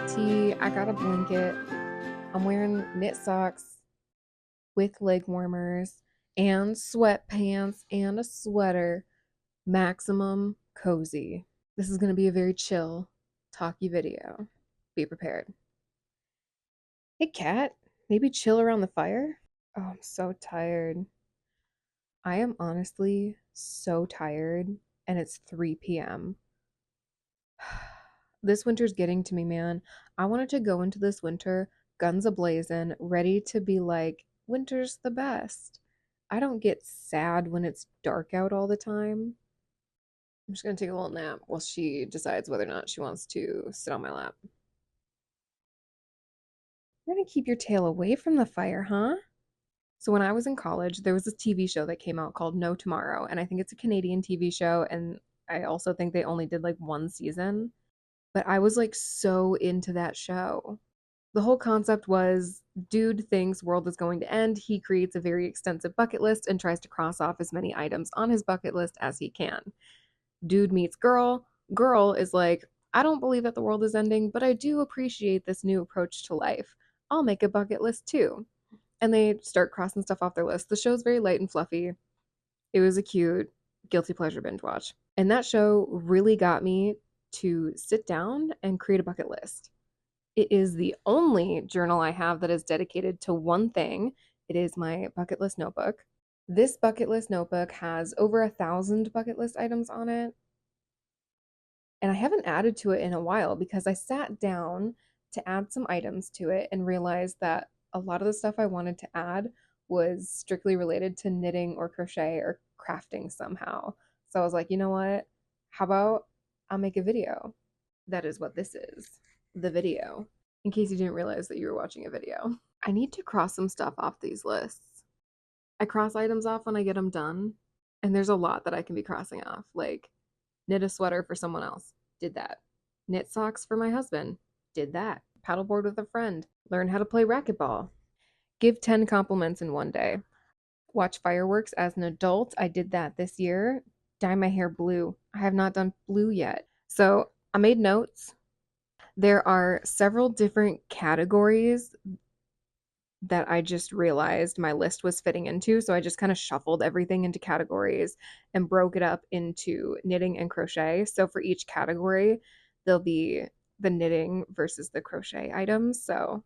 tea, I got a blanket. I'm wearing knit socks with leg warmers and sweatpants and a sweater. Maximum cozy. This is going to be a very chill, talky video. Be prepared. Hey, cat. Maybe chill around the fire? Oh, I'm so tired. I am honestly so tired, and it's 3 p.m. This winter's getting to me, man. I wanted to go into this winter guns a-blazing, ready to be like, winter's the best. I don't get sad when it's dark out all the time. I'm just gonna take a little nap while she decides whether or not she wants to sit on my lap. You're gonna keep your tail away from the fire, huh? So when I was in college, there was this TV show that came out called No Tomorrow, and I think it's a Canadian TV show, and I also think they only did like one season. But I was like so into that show. The whole concept was dude thinks world is going to end. He creates a very extensive bucket list and tries to cross off as many items on his bucket list as he can. Dude meets girl. Girl is like, I don't believe that the world is ending, but I do appreciate this new approach to life. I'll make a bucket list too. And they start crossing stuff off their list. The show's very light and fluffy. It was a cute, guilty pleasure binge watch. And that show really got me to sit down and create a bucket list. It is the only journal I have that is dedicated to one thing. It is my bucket list notebook. This bucket list notebook has over 1,000 bucket list items on it. And I haven't added to it in a while because I sat down to add some items to it and realized that a lot of the stuff I wanted to add was strictly related to knitting or crochet or crafting somehow. So I was like, you know what? How about I'll make a video? That is what this is, the video, in case you didn't realize that you were watching a video. I need to cross some stuff off these lists. I cross items off when I get them done, and there's a lot that I can be crossing off, like knit a sweater for someone else, did that. Knit socks for my husband, did that. Paddleboard with a friend, learn how to play racquetball. Give 10 compliments in one day. Watch fireworks as an adult, I did that this year. Dye my hair blue, I have not done blue yet. So I made notes. There are several different categories that I just realized my list was fitting into. So I just kind of shuffled everything into categories and broke it up into knitting and crochet. So for each category, there'll be the knitting versus the crochet items. So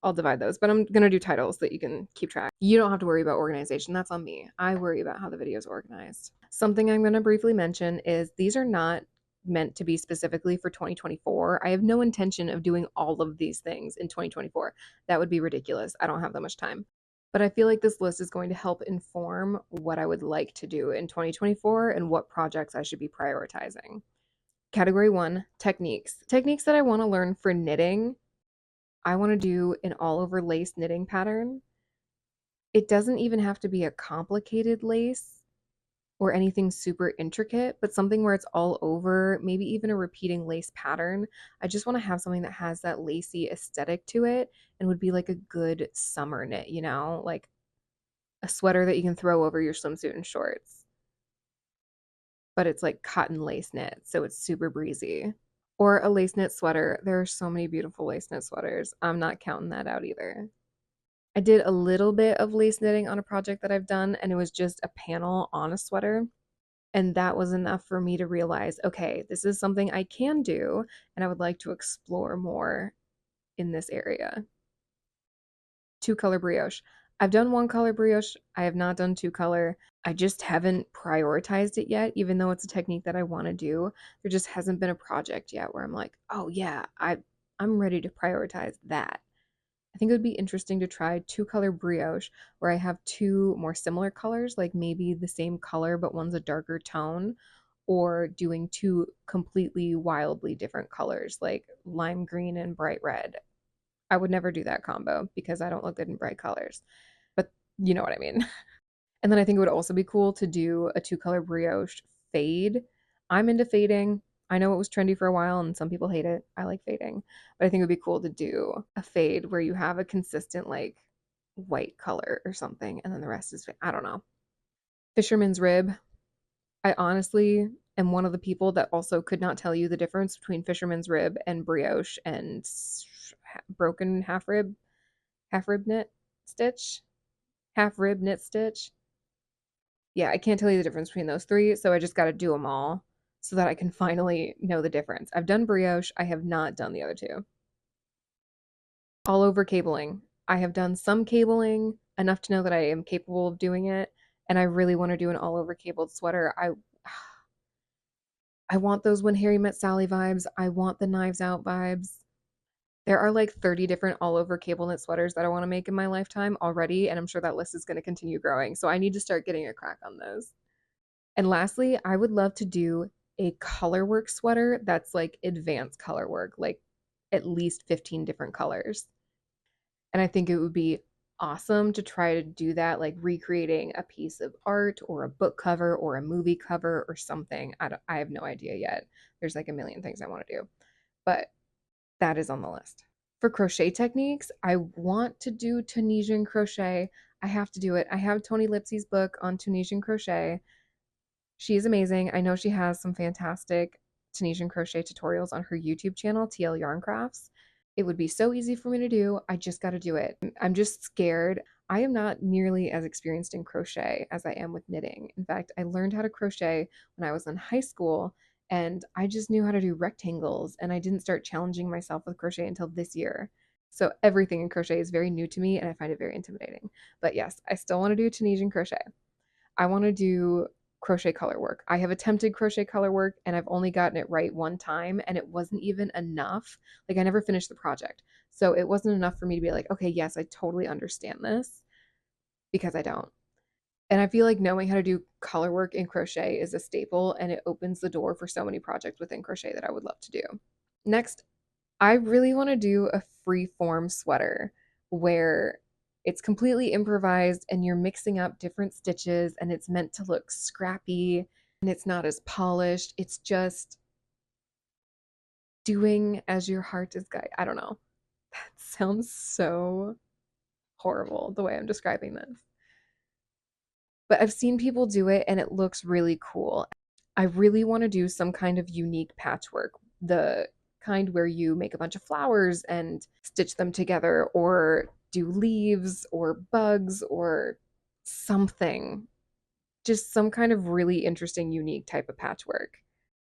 I'll divide those, but I'm going to do titles that you can keep track. You don't have to worry about organization. That's on me. I worry about how the video is organized. Something I'm going to briefly mention is these are not meant to be specifically for 2024. I have no intention of doing all of these things in 2024. That would be ridiculous. I don't have that much time. But I feel like this list is going to help inform what I would like to do in 2024 and what projects I should be prioritizing. Category 1, techniques. Techniques that I want to learn for knitting. I want to do an all over lace knitting pattern. It doesn't even have to be a complicated lace or anything super intricate, but something where it's all over, maybe even a repeating lace pattern. I just want to have something that has that lacy aesthetic to it and would be like a good summer knit, you know, like a sweater that you can throw over your swimsuit and shorts. But it's like cotton lace knit, so it's super breezy. Or a lace knit sweater. There are so many beautiful lace knit sweaters. I'm not counting that out either. I did a little bit of lace knitting on a project that I've done, and it was just a panel on a sweater. And that was enough for me to realize, okay, this is something I can do, and I would like to explore more in this area. 2-color brioche. I've done 1-color brioche. I have not done 2-color. I just haven't prioritized it yet, even though it's a technique that I want to do. There just hasn't been a project yet where I'm like, oh yeah, I'm ready to prioritize that. I think it would be interesting to try 2-color brioche where I have two more similar colors, like maybe the same color, but one's a darker tone, or doing two completely wildly different colors, like lime green and bright red. I would never do that combo because I don't look good in bright colors, but you know what I mean. And then I think it would also be cool to do a 2-color brioche fade. I'm into fading. I know it was trendy for a while and some people hate it. I like fading. But I think it would be cool to do a fade where you have a consistent like white color or something and then the rest is, I don't know. Fisherman's rib. I honestly am one of the people that also could not tell you the difference between fisherman's rib and brioche and broken half rib knit stitch, half rib knit stitch. Yeah, I can't tell you the difference between those three, so I just got to do them all so that I can finally know the difference. I've done brioche, I have not done the other two. All over cabling. I have done some cabling enough to know that I am capable of doing it, and I really want to do an all over cabled sweater. I want those When Harry Met Sally vibes. I want the Knives Out vibes. There are like 30 different all over cable knit sweaters that I want to make in my lifetime already, and I'm sure that list is going to continue growing. So I need to start getting a crack on those. And lastly, I would love to do a color work sweater that's like advanced color work, like at least 15 different colors. And I think it would be awesome to try to do that, like recreating a piece of art or a book cover or a movie cover or something. I have no idea yet. There's like a million things I want to do, but that is on the list. For crochet techniques, I want to do Tunisian crochet. I have to do it. I have Tony Lipsy's book on Tunisian crochet. She is amazing. I know she has some fantastic Tunisian crochet tutorials on her YouTube channel, TL Yarn Crafts. It would be so easy for me to do. I just got to do it. I'm just scared. I am not nearly as experienced in crochet as I am with knitting. In fact, I learned how to crochet when I was in high school and I just knew how to do rectangles and I didn't start challenging myself with crochet until this year. So everything in crochet is very new to me and I find it very intimidating. But yes, I still want to do Tunisian crochet. I want to do crochet color work. I have attempted crochet color work and I've only gotten it right one time and it wasn't even enough. Like I never finished the project. So it wasn't enough for me to be like, okay, yes, I totally understand this because I don't. And I feel like knowing how to do color work in crochet is a staple and it opens the door for so many projects within crochet that I would love to do. Next, I really want to do a free form sweater where it's completely improvised and you're mixing up different stitches and it's meant to look scrappy and it's not as polished. It's just doing as your heart is guided. I don't know. That sounds so horrible the way I'm describing this. But I've seen people do it and it looks really cool. I really want to do some kind of unique patchwork. The kind where you make a bunch of flowers and stitch them together, or do leaves or bugs or something. Just some kind of really interesting, unique type of patchwork.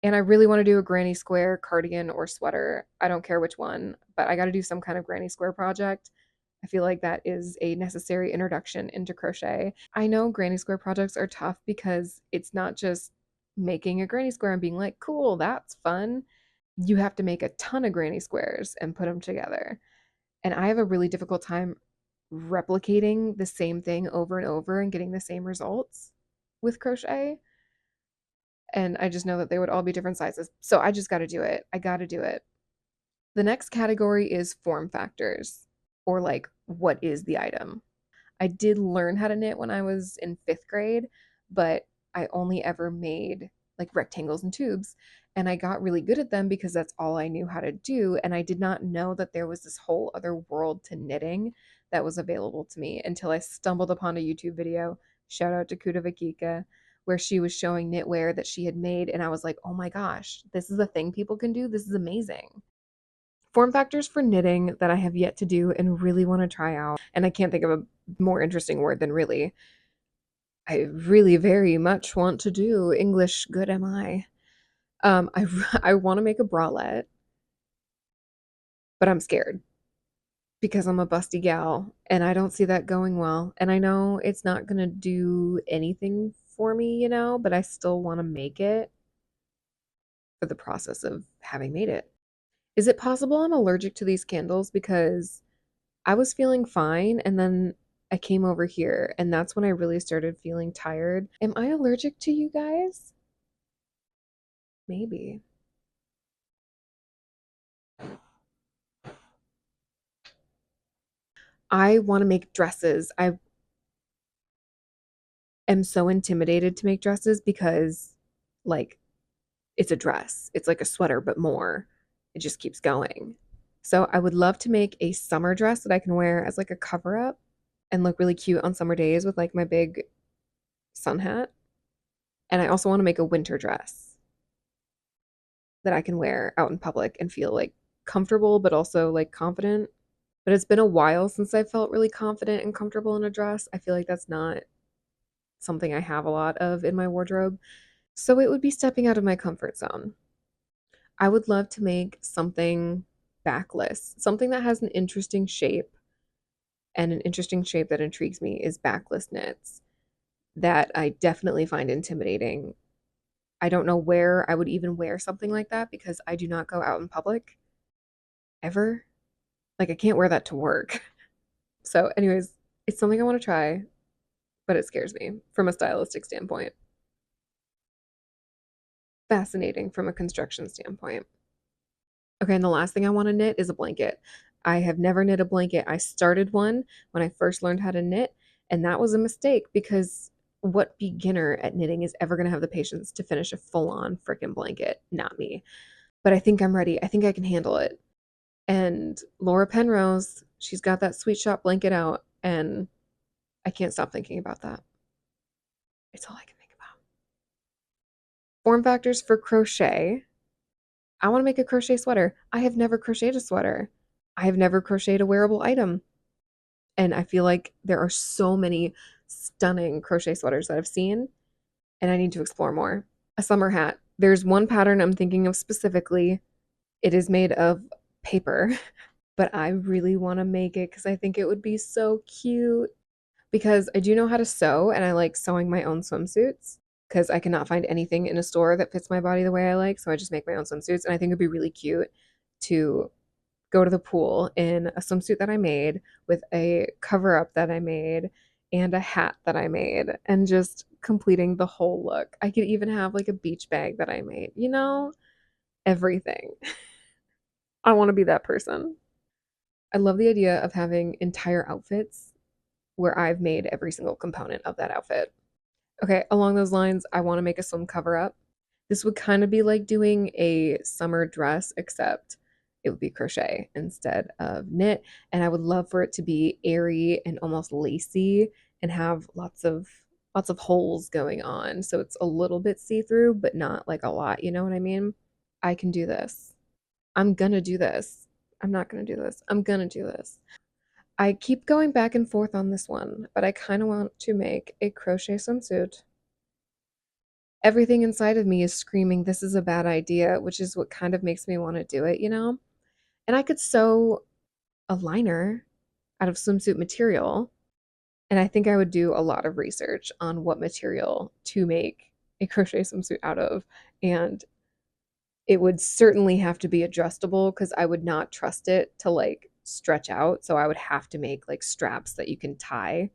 And I really want to do a granny square cardigan or sweater. I don't care which one, but I got to do some kind of granny square project. I feel like that is a necessary introduction into crochet. I know granny square projects are tough because it's not just making a granny square and being like, cool, that's fun. You have to make a ton of granny squares and put them together. And I have a really difficult time replicating the same thing over and over and getting the same results with crochet. And I just know that they would all be different sizes. So I just got to do it. I got to do it. The next category is form factors, or like, what is the item? I did learn how to knit when I was in 5th grade, but I only ever made like rectangles and tubes. And I got really good at them because that's all I knew how to do. And I did not know that there was this whole other world to knitting that was available to me until I stumbled upon a YouTube video. Shout out to Kuda Vakika, where she was showing knitwear that she had made. And I was like, oh my gosh, this is a thing people can do. This is amazing. Form factors for knitting that I have yet to do and really want to try out. And I can't think of a more interesting word than really. I really very much want to do English. Good am I? I I want to make a bralette, but I'm scared because I'm a busty gal and I don't see that going well. And I know it's not gonna do anything for me, but I still want to make it for the process of having made it. Is it possible I'm allergic to these candles? Because I was feeling fine and then I came over here and that's when I really started feeling tired. Am I allergic to you guys? Maybe. I want to make dresses. I am so intimidated to make dresses because, like, it's a dress. It's like a sweater, but more. It just keeps going. So I would love to make a summer dress that I can wear as like a cover up and look really cute on summer days with like my big sun hat. And I also want to make a winter dress. that I can wear out in public and feel like comfortable, but also like confident. But it's been a while since I felt really confident and comfortable in a dress. I feel like that's not something I have a lot of in my wardrobe. So it would be stepping out of my comfort zone. I would love to make something backless, something that has an interesting shape, and an interesting shape that intrigues me is backless knits that I definitely find intimidating. I don't know where I would even wear something like that because I do not go out in public ever. Like, I can't wear that to work. So, anyways, it's something I want to try, but it scares me from a stylistic standpoint. Fascinating from a construction standpoint. Okay, and the last thing I want to knit is a blanket. I have never knit a blanket. I started one when I first learned how to knit, and that was a mistake because what beginner at knitting is ever going to have the patience to finish a full-on freaking blanket? Not me. But I think I'm ready. I think I can handle it. And Laura Penrose, she's got that sweet shop blanket out, and I can't stop thinking about that. It's all I can think about. Form factors for crochet. I want to make a crochet sweater. I have never crocheted a sweater. I have never crocheted a wearable item. And I feel like there are so many stunning crochet sweaters that I've seen, and I need to explore more. A summer hat. There's one pattern I'm thinking of specifically. It is made of paper, but I really want to make it because I think it would be so cute. Because I do know how to sew and I like sewing my own swimsuits because I cannot find anything in a store that fits my body the way I like. So I just make my own swimsuits. And I think it'd be really cute to go to the pool in a swimsuit that I made with a cover up that I made and a hat that I made and just completing the whole look. I could even have like a beach bag that I made, everything. I want to be that person. I love the idea of having entire outfits where I've made every single component of that outfit. Okay, along those lines, I want to make a swim cover up. This would kind of be like doing a summer dress, except it would be crochet instead of knit. And I would love for it to be airy and almost lacy and have lots of holes going on. So it's a little bit see-through, but not like a lot. You know what I mean? I can do this. I'm gonna do this. I'm not gonna do this. I'm gonna do this. I keep going back and forth on this one, but I kind of want to make a crochet swimsuit. Everything inside of me is screaming, this is a bad idea, which is what kind of makes me want to do it? And I could sew a liner out of swimsuit material, and I think I would do a lot of research on what material to make a crochet swimsuit out of, and it would certainly have to be adjustable because I would not trust it to like stretch out, so I would have to make like straps that you can tie.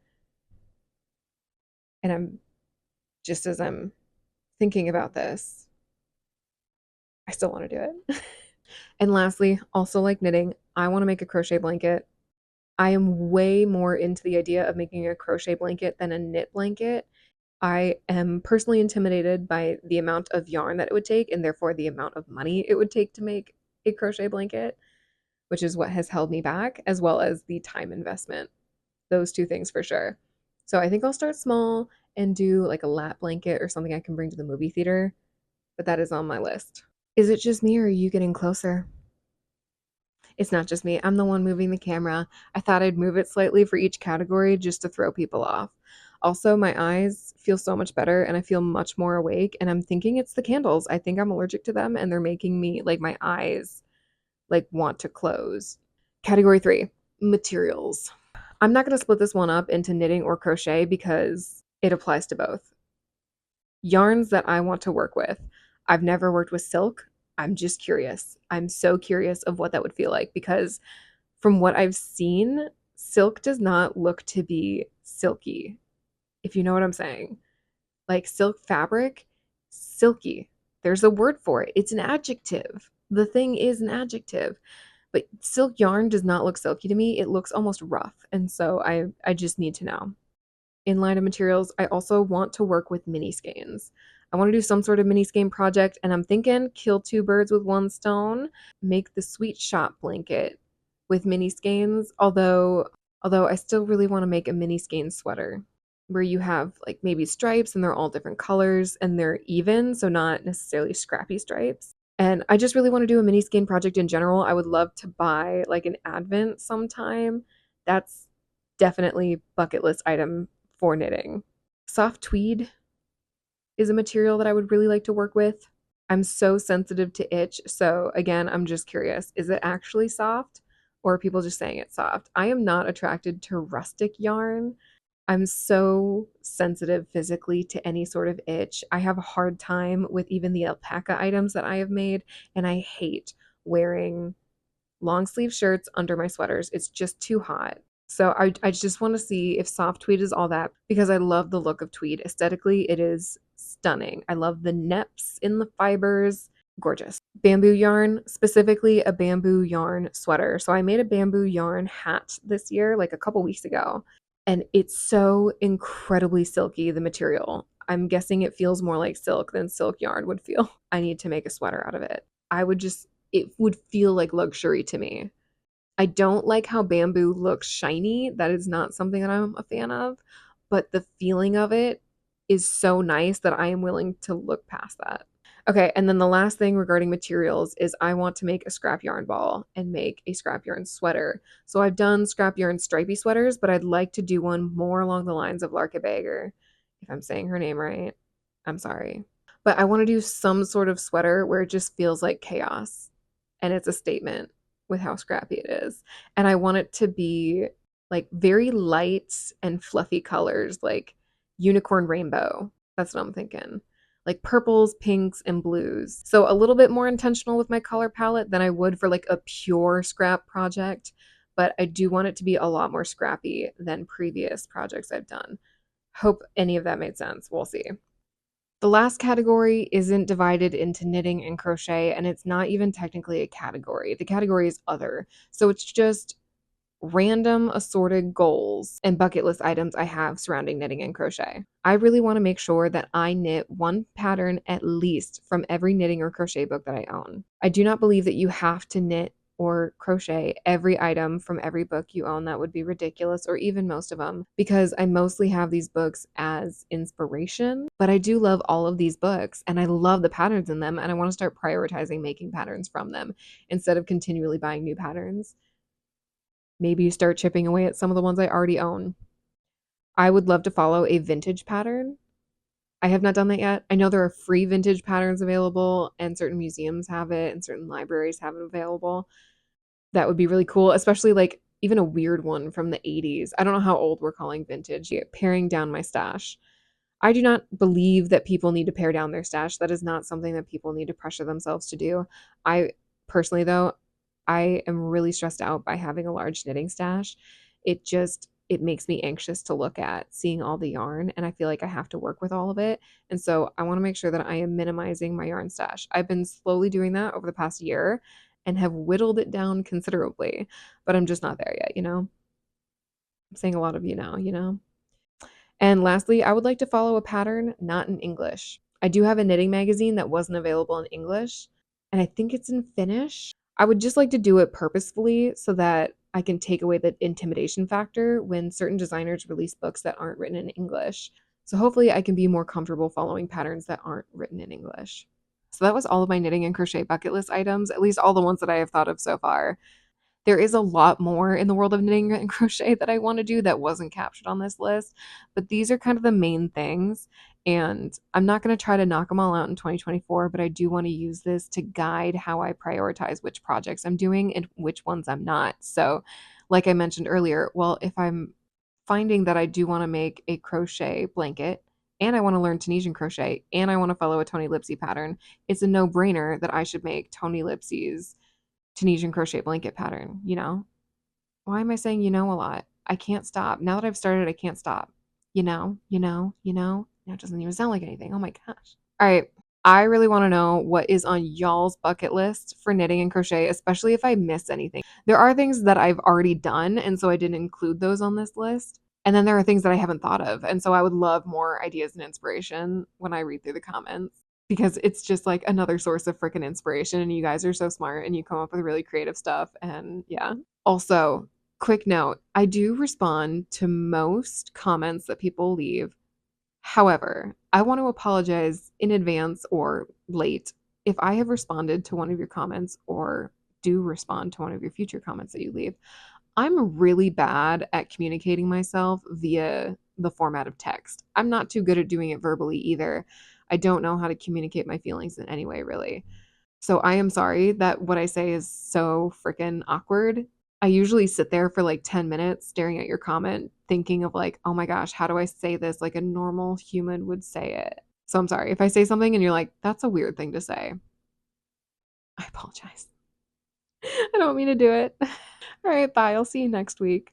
And just as I'm thinking about this, I still want to do it. And lastly, also like knitting, I want to make a crochet blanket. I am way more into the idea of making a crochet blanket than a knit blanket. I am personally intimidated by the amount of yarn that it would take and therefore the amount of money it would take to make a crochet blanket, which is what has held me back, as well as the time investment. Those two things for sure. So I think I'll start small and do like a lap blanket or something I can bring to the movie theater, but that is on my list. Is it just me or are you getting closer? It's not just me. I'm the one moving the camera. I thought I'd move it slightly for each category just to throw people off. Also, my eyes feel so much better and I feel much more awake. And I'm thinking it's the candles. I think I'm allergic to them and they're making me like my eyes like want to close. Category 3, materials. I'm not going to split this one up into knitting or crochet because it applies to both. Yarns that I want to work with. I've never worked with silk. I'm just curious. I'm so curious of what that would feel like because from what I've seen, silk does not look to be silky, if you know what I'm saying. Like silk fabric, silky. There's a word for it. It's an adjective. The thing is an adjective. But silk yarn does not look silky to me. It looks almost rough. And so I just need to know. In line of materials, I also want to work with mini skeins. I want to do some sort of mini skein project, and I'm thinking kill two birds with one stone, make the sweet shop blanket with mini skeins, although I still really want to make a mini skein sweater where you have like maybe stripes and they're all different colors and they're even, so not necessarily scrappy stripes. And I just really want to do a mini skein project in general. I would love to buy like an advent sometime. That's definitely bucket list item for knitting. Soft tweed is a material that I would really like to work with. I'm so sensitive to itch. So again, I'm just curious, is it actually soft or are people just saying it's soft? I am not attracted to rustic yarn. I'm so sensitive physically to any sort of itch. I have a hard time with even the alpaca items that I have made, and I hate wearing long sleeve shirts under my sweaters. It's just too hot. So I just want to see if soft tweed is all that because I love the look of tweed. Aesthetically, it is stunning. I love the neps in the fibers. Gorgeous. Bamboo yarn, specifically a bamboo yarn sweater. So I made a bamboo yarn hat this year, like a couple weeks ago, and it's so incredibly silky, the material. I'm guessing it feels more like silk than silk yarn would feel. I need to make a sweater out of it. It would feel like luxury to me. I don't like how bamboo looks shiny. That is not something that I'm a fan of, but the feeling of it is so nice that I am willing to look past that. Okay, and then the last thing regarding materials is I want to make a scrap yarn ball and make a scrap yarn sweater. So I've done scrap yarn stripy sweaters, but I'd like to do one more along the lines of Larka Bager. If I'm saying her name right, I'm sorry. But I want to do some sort of sweater where it just feels like chaos and it's a statement with how scrappy it is. And I want it to be like very light and fluffy colors, like unicorn rainbow. That's what I'm thinking. Like purples, pinks, and blues. So a little bit more intentional with my color palette than I would for like a pure scrap project, but I do want it to be a lot more scrappy than previous projects I've done. Hope any of that made sense. We'll see. The last category isn't divided into knitting and crochet, and it's not even technically a category. The category is other. So it's just random assorted goals and bucket list items I have surrounding knitting and crochet. I really want to make sure that I knit one pattern at least from every knitting or crochet book that I own. I do not believe that you have to knit or crochet every item from every book you own. That would be ridiculous, or even most of them, because I mostly have these books as inspiration. But I do love all of these books and I love the patterns in them, and I want to start prioritizing making patterns from them instead of continually buying new patterns. Maybe start chipping away at some of the ones I already own. I would love to follow a vintage pattern. I have not done that yet. I know there are free vintage patterns available, and certain museums have it, and certain libraries have it available. That would be really cool, especially like even a weird one from the 80s. I don't know how old we're calling vintage. Paring down my stash. I do not believe that people need to pare down their stash. That is not something that people need to pressure themselves to do. I personally, though, I am really stressed out by having a large knitting stash. It makes me anxious to look at seeing all the yarn, and I feel like I have to work with all of it. And so I want to make sure that I am minimizing my yarn stash. I've been slowly doing that over the past year and have whittled it down considerably, but I'm just not there yet, you know? I'm saying a lot of you now, you know? And lastly, I would like to follow a pattern not in English. I do have a knitting magazine that wasn't available in English, and I think it's in Finnish. I would just like to do it purposefully so that I can take away the intimidation factor when certain designers release books that aren't written in English. So hopefully I can be more comfortable following patterns that aren't written in English. So that was all of my knitting and crochet bucket list items, at least all the ones that I have thought of so far. There is a lot more in the world of knitting and crochet that I want to do that wasn't captured on this list, but these are kind of the main things. And I'm not going to try to knock them all out in 2024, but I do want to use this to guide how I prioritize which projects I'm doing and which ones I'm not. So, like I mentioned earlier, well, if I'm finding that I do want to make a crochet blanket and I want to learn Tunisian crochet and I want to follow a Tony Lipsy pattern, it's a no-brainer that I should make Tony Lipsy's Tunisian crochet blanket pattern, you know? Why am I saying you know a lot? I can't stop. Now that I've started, I can't stop. Now it doesn't even sound like anything. Oh my gosh. All right. I really want to know what is on y'all's bucket list for knitting and crochet, especially if I miss anything. There are things that I've already done, and so I didn't include those on this list. And then there are things that I haven't thought of. And so I would love more ideas and inspiration when I read through the comments because it's just like another source of freaking inspiration. And you guys are so smart and you come up with really creative stuff. And yeah. Also, quick note, I do respond to most comments that people leave. However, I want to apologize in advance or late if I have responded to one of your comments or do respond to one of your future comments that you leave, I'm really bad at communicating myself via the format of text. I'm not too good at doing it verbally either. I don't know how to communicate my feelings in any way, really. So I am sorry that what I say is so freaking awkward. I usually sit there for like 10 minutes staring at your comment, thinking of like, oh my gosh, how do I say this like a normal human would say it? So I'm sorry if I say something and you're like, that's a weird thing to say. I apologize. I don't mean to do it. All right, bye. I'll see you next week.